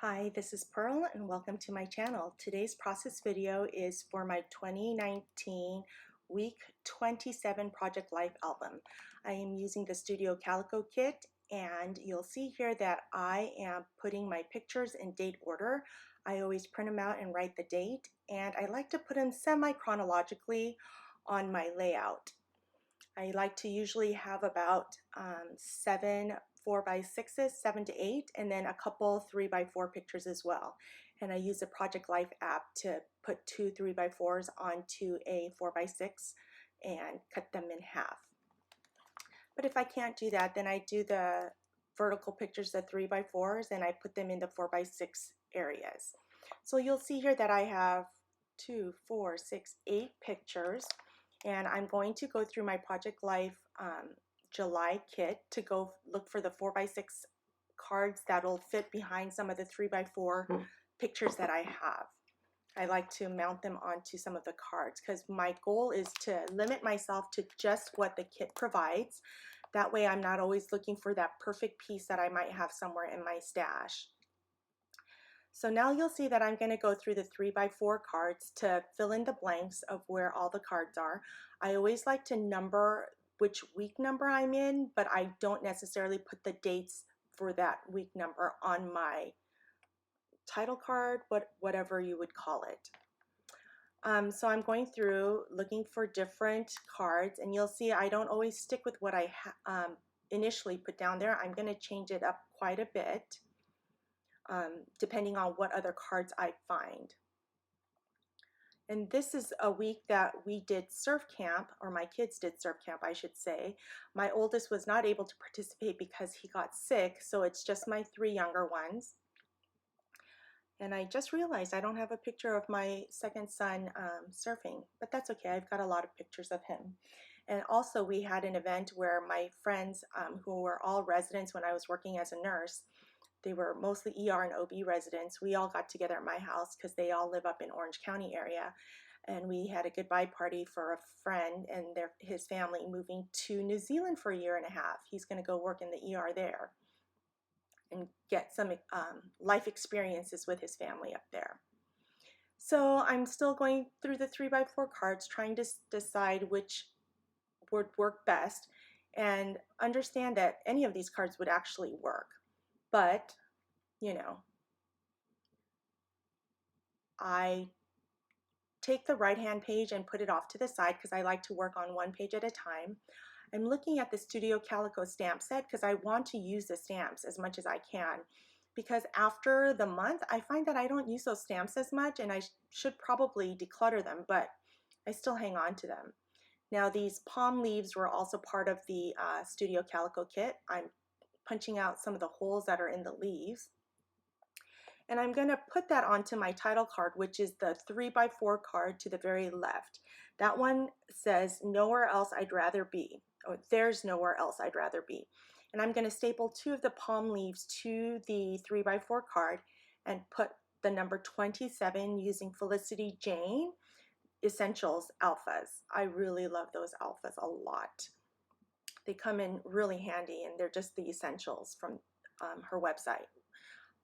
Hi, this is Pearl and welcome to my channel. Today's process video is for my 2019 week 27 Project Life album. I am using the Studio Calico kit and you'll see here that I am putting my pictures in date order. I always print them out and write the date, and I like to put them semi-chronologically on my layout. I like to usually have about 7 4x6s, 7 to 8, and then a couple 3x4 pictures as well. And I use the Project Life app to put two 3x4s onto a 4x6 and cut them in half. But if I can't do that, then I do the vertical pictures, the 3x4s, and I put them in the 4x6 areas. So you'll see here that I have 2, 4, 6, 8 pictures, and I'm going to go through my Project Life July kit to go look for the 4x6 cards that'll fit behind some of the 3x4 pictures that I have. I like to mount them onto some of the cards because my goal is to limit myself to just what the kit provides. That way I'm not always looking for that perfect piece that I might have somewhere in my stash. So now you'll see that I'm going to go through the 3x4 cards to fill in the blanks of where all the cards are. I always like to number which week number I'm in, but I don't necessarily put the dates for that week number on my title card, whatever you would call it. So I'm going through looking for different cards, and you'll see I don't always stick with what I initially put down there. I'm going to change it up quite a bit depending on what other cards I find. And this is a week that we did surf camp, or my kids did surf camp, I should say. My oldest was not able to participate because he got sick, so it's just my 3 younger ones. And I just realized I don't have a picture of my second son surfing, but that's okay. I've got a lot of pictures of him. And also we had an event where my friends who were all residents when I was working as a nurse, they were mostly ER and OB residents. We all got together at my house because they all live up in Orange County area. And we had a goodbye party for a friend and his family moving to New Zealand for a year and a half. He's going to go work in the ER there and get some life experiences with his family up there. So I'm still going through the 3x4 cards, trying to decide which would work best, and understand that any of these cards would actually work. But, you know, I take the right-hand page and put it off to the side because I like to work on one page at a time. I'm looking at the Studio Calico stamp set because I want to use the stamps as much as I can, because after the month I find that I don't use those stamps as much, and I should probably declutter them, but I still hang on to them. Now these palm leaves were also part of the Studio Calico kit. I'm punching out some of the holes that are in the leaves. And I'm going to put that onto my title card, which is the 3x4 card to the very left. That one says, "Nowhere else I'd rather be," or "There's nowhere else I'd rather be." And I'm going to staple 2 of the palm leaves to the 3x4 card and put the number 27 using Felicity Jane Essentials Alphas. I really love those alphas a lot. They come in really handy, and they're just the essentials from her website.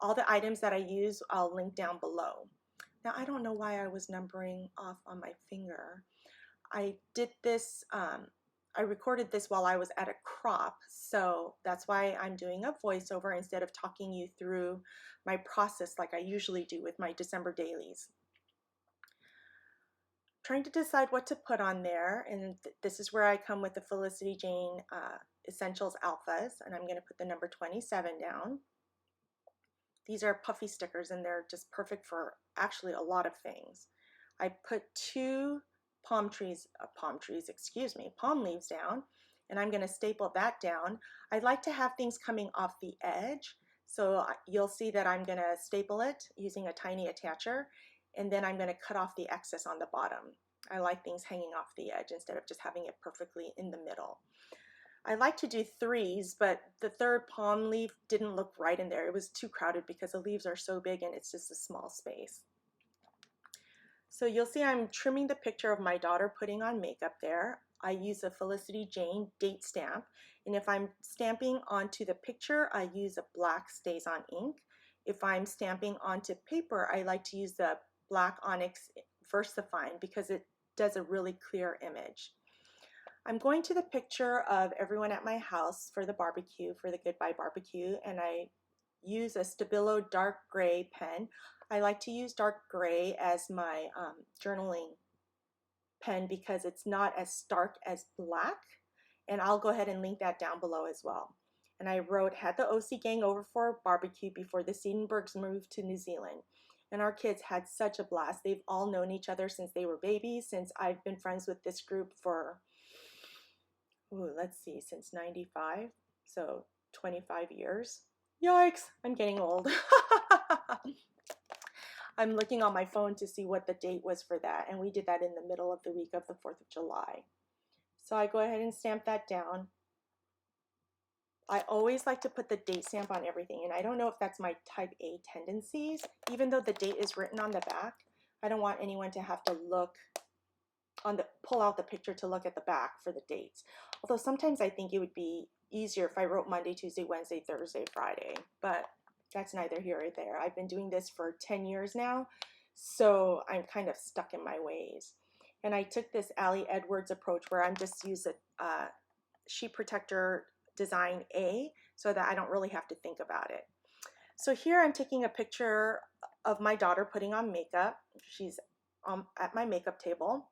All the items that I use, I'll link down below. Now, I don't know why I was numbering off on my finger. I did this, I recorded this while I was at a crop, so that's why I'm doing a voiceover instead of talking you through my process like I usually do with my December dailies. Trying to decide what to put on there, and this is where I come with the Felicity Jane Essentials Alphas, and I'm going to put the number 27 down. These are puffy stickers, and they're just perfect for actually a lot of things. I put 2 palm leaves down, and I'm going to staple that down. I like to have things coming off the edge, so you'll see that I'm going to staple it using a tiny attacher, and then I'm going to cut off the excess on the bottom. I like things hanging off the edge instead of just having it perfectly in the middle. I like to do 3s, but the 3rd palm leaf didn't look right in there. It was too crowded because the leaves are so big and it's just a small space. So you'll see I'm trimming the picture of my daughter putting on makeup there. I use a Felicity Jane date stamp, and if I'm stamping onto the picture, I use a black StazOn ink. if I'm stamping onto paper, I like to use the black onyx VersaFine because it does a really clear image. I'm going to the picture of everyone at my house for the barbecue, for the Goodbye Barbecue, and I use a Stabilo dark gray pen. I like to use dark gray as my journaling pen because it's not as stark as black, and I'll go ahead and link that down below as well. And I wrote, had the OC gang over for barbecue before the Seidenbergs moved to New Zealand. And our kids had such a blast. They've all known each other since they were babies, since I've been friends with this group for, let's see, since 95, so 25 years. Yikes, I'm getting old. I'm looking on my phone to see what the date was for that, and we did that in the middle of the week of the 4th of July. So I go ahead and stamp that down. I always like to put the date stamp on everything, and I don't know if that's my type A tendencies. Even though the date is written on the back, I don't want anyone to have to look on pull out the picture to look at the back for the dates. Although sometimes I think it would be easier if I wrote Monday, Tuesday, Wednesday, Thursday, Friday, but that's neither here or there. I've been doing this for 10 years now, so I'm kind of stuck in my ways. And I took this Allie Edwards approach where I'm just use a sheet protector design A so that I don't really have to think about it. So here I'm taking a picture of my daughter putting on makeup. She's at my makeup table.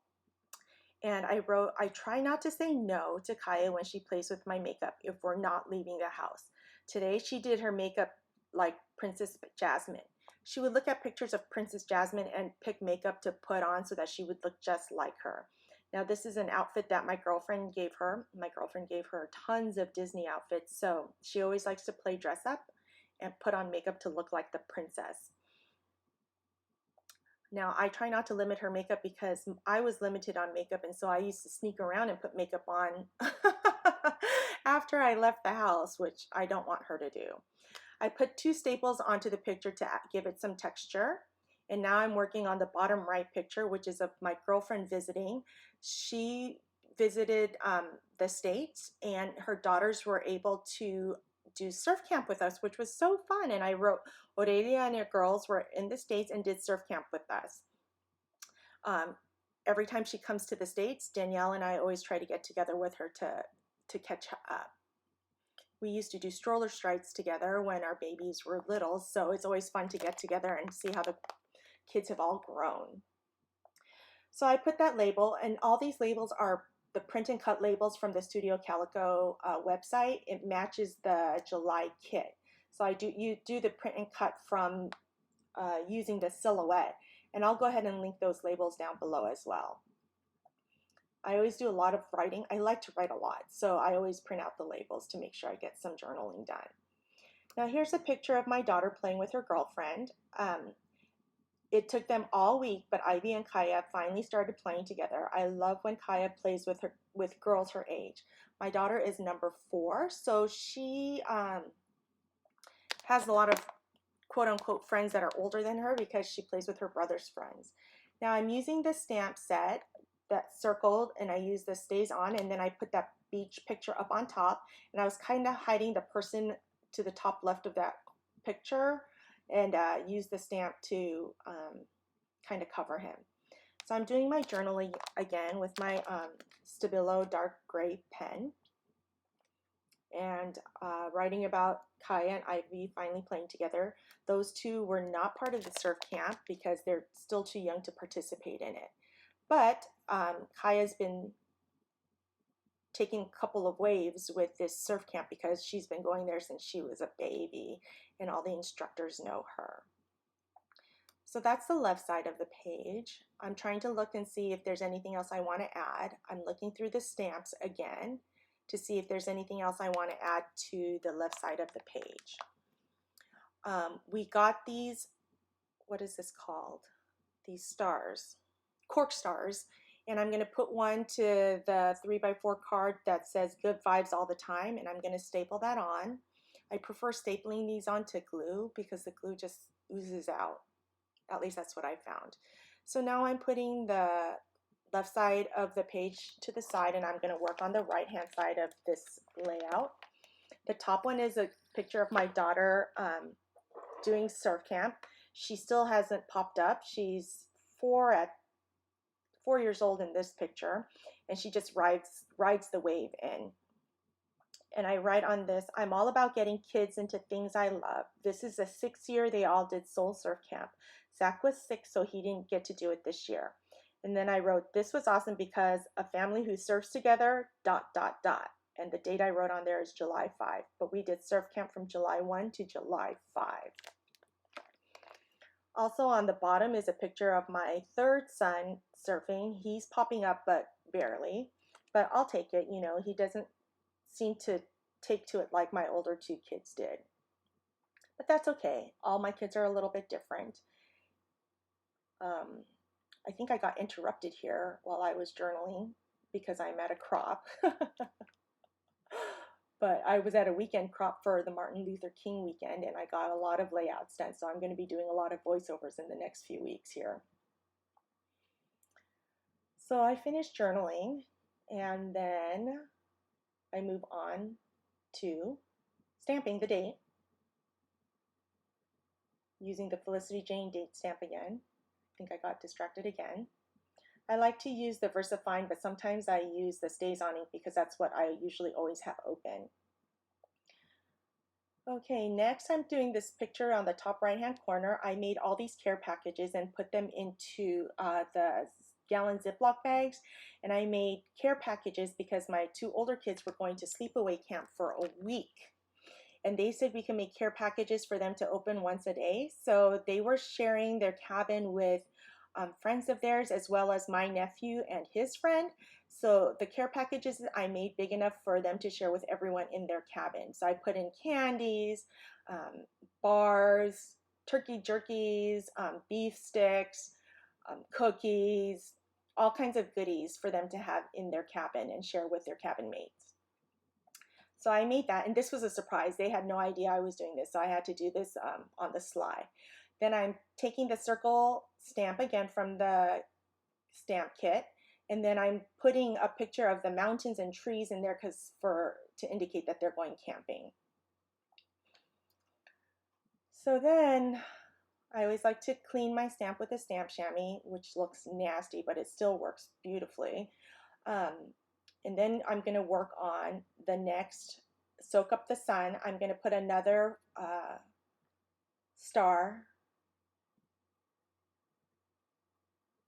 And I wrote, I try not to say no to Kaya when she plays with my makeup if we're not leaving the house. Today she did her makeup like Princess Jasmine. She would look at pictures of Princess Jasmine and pick makeup to put on so that she would look just like her. Now this is an outfit that my girlfriend gave her. My girlfriend gave her tons of Disney outfits, so she always likes to play dress up and put on makeup to look like the princess. Now I try not to limit her makeup because I was limited on makeup, and so I used to sneak around and put makeup on after I left the house, which I don't want her to do. I put 2 staples onto the picture to give it some texture. And now I'm working on the bottom right picture, which is of my girlfriend visiting. She visited the States, and her daughters were able to do surf camp with us, which was so fun. And I wrote, Aurelia and her girls were in the States and did surf camp with us. Every time she comes to the States, Danielle and I always try to get together with her to catch up. We used to do stroller strides together when our babies were little, so it's always fun to get together and see how the kids have all grown. So I put that label, and all these labels are the print and cut labels from the Studio Calico website. It matches the July kit. So you do the print and cut from using the silhouette, and I'll go ahead and link those labels down below as well. I always do a lot of writing. I like to write a lot, so I always print out the labels to make sure I get some journaling done. Now here's a picture of my daughter playing with her girlfriend. It took them all week, but Ivy and Kaya finally started playing together. I love when Kaya plays with girls her age. My daughter is number 4, so she has a lot of quote-unquote friends that are older than her because she plays with her brother's friends. Now I'm using the stamp set that's circled, and I use the stays on, and then I put that beach picture up on top, and I was kind of hiding the person to the top left of that picture, and use the stamp to kind of cover him. So I'm doing my journaling again with my Stabilo dark gray pen, and writing about Kaya and Ivy finally playing together. Those 2 were not part of the surf camp because they're still too young to participate in it. But Kaya's been taking a couple of waves with this surf camp because she's been going there since she was a baby, and all the instructors know her. So that's the left side of the page. I'm trying to look and see if there's anything else I want to add. I'm looking through the stamps again to see if there's anything else I want to add to the left side of the page. We got these, what is this called? These stars, cork stars, and I'm going to put one to the 3x4 card that says good vibes all the time, and I'm going to staple that on. I prefer stapling these onto glue because the glue just oozes out. At least that's what I found. So now I'm putting the left side of the page to the side, and I'm going to work on the right hand side of this layout. The top one is a picture of my daughter doing surf camp. She still hasn't popped up. She's 4 years old in this picture, and she just rides the wave in. And I write on this, I'm all about getting kids into things I love. This is the 6th year they all did soul surf camp. Zach was sick, so he didn't get to do it this year. And then I wrote, this was awesome because a family who surfs together, ... And the date I wrote on there is July 5. But we did surf camp from July 1 to July 5. Also on the bottom is a picture of my 3rd son surfing. He's popping up, but barely. But I'll take it. You know, he doesn't seem to take to it like my older 2 kids did. But that's okay. All my kids are a little bit different. I think I got interrupted here while I was journaling because I'm at a crop. But I was at a weekend crop for the Martin Luther King weekend, and I got a lot of layouts done, so I'm going to be doing a lot of voiceovers in the next few weeks here. So I finished journaling, and then I move on to stamping the date using the Felicity Jane date stamp again. I think I got distracted again. I like to use the VersaFine, but sometimes I use the Stays On ink because that's what I usually always have open. Okay, next I'm doing this picture on the top right hand corner. I made all these care packages and put them into the gallon Ziploc bags, and I made care packages because my 2 older kids were going to sleepaway camp for a week. And they said we can make care packages for them to open once a day. So they were sharing their cabin with friends of theirs, as well as my nephew and his friend. So the care packages I made big enough for them to share with everyone in their cabin. So I put in candies, bars, turkey jerkies, beef sticks, cookies, all kinds of goodies for them to have in their cabin and share with their cabin mates. So I made that, and this was a surprise. They had no idea I was doing this, so I had to do this on the sly. Then I'm taking the circle stamp again from the stamp kit, and then I'm putting a picture of the mountains and trees in there to indicate that they're going camping. So then I always like to clean my stamp with a stamp chamois, which looks nasty, but it still works beautifully. And then I'm going to work on the next Soak Up the Sun. I'm going to put another star.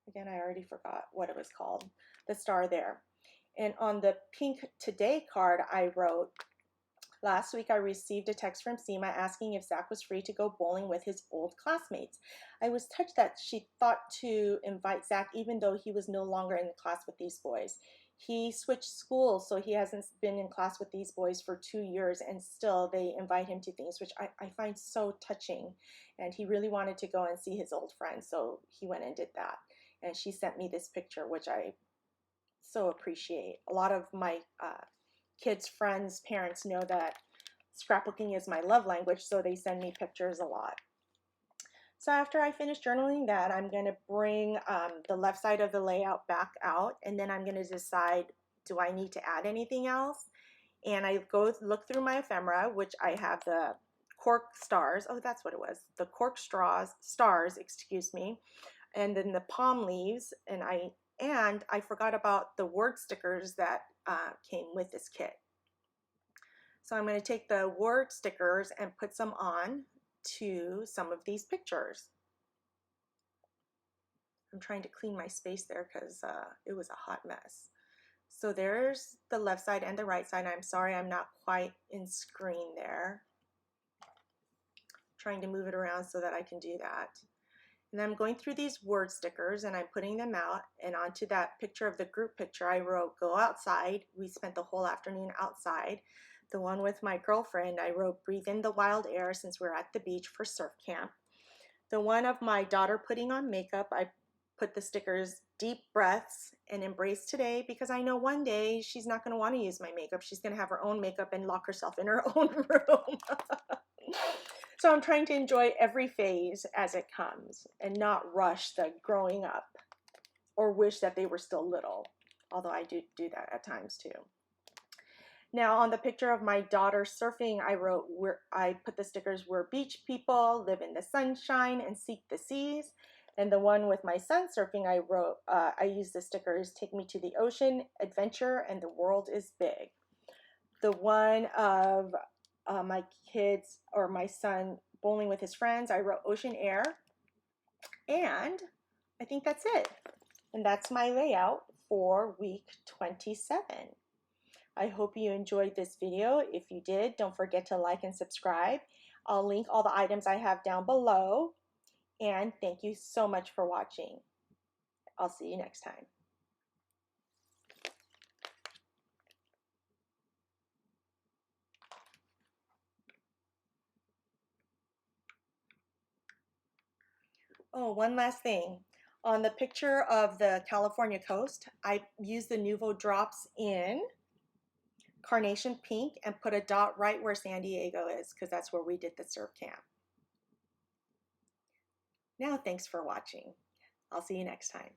Again, I already forgot what it was called. The star there. And on the Pink Today card, I wrote, last week I received a text from Seema asking if Zach was free to go bowling with his old classmates. I was touched that she thought to invite Zach even though he was no longer in the class with these boys. He switched schools, so he hasn't been in class with these boys for 2 years, and still they invite him to things, which I find so touching. And he really wanted to go and see his old friends, so he went and did that. And she sent me this picture, which I so appreciate. A lot of my kids' friends' parents know that scrapbooking is my love language, so they send me pictures a lot. So after I finish journaling that, I'm going to bring the left side of the layout back out, and then I'm going to decide, do I need to add anything else? And I go look through my ephemera, which I have the cork stars. Oh, that's what it was. The cork stars, excuse me, and then the palm leaves, and I forgot about the word stickers that came with this kit. So I'm going to take the word stickers and put some on to some of these pictures. I'm trying to clean my space there because it was a hot mess. So there's the left side and the right side. I'm sorry I'm not quite in screen there. Trying to move it around so that I can do that. And I'm going through these word stickers and I'm putting them out, and onto that picture of the group picture I wrote, go outside. We spent the whole afternoon outside. The one with my girlfriend, I wrote, breathe in the wild air, since we're at the beach for surf camp. The one of my daughter putting on makeup, I put the stickers, deep breaths and embrace today, because I know one day she's not going to want to use my makeup. She's going to have her own makeup and lock herself in her own room. So I'm trying to enjoy every phase as it comes and not rush the growing up or wish that they were still little, although I do that at times too. Now on the picture of my daughter surfing, I put the stickers, "We're beach people, live in the sunshine and seek the seas." And the one with my son surfing, I used the stickers, "Take me to the ocean, adventure, and the world is big." The one of my kids or my son bowling with his friends, I wrote "Ocean Air." And I think that's it. And that's my layout for week 27. I hope you enjoyed this video. If you did, don't forget to like and subscribe. I'll link all the items I have down below. And thank you so much for watching. I'll see you next time. Oh, one last thing. On the picture of the California coast, I used the Nuvo drops in Carnation Pink and put a dot right where San Diego is because that's where we did the surf camp. Now, thanks for watching. I'll see you next time.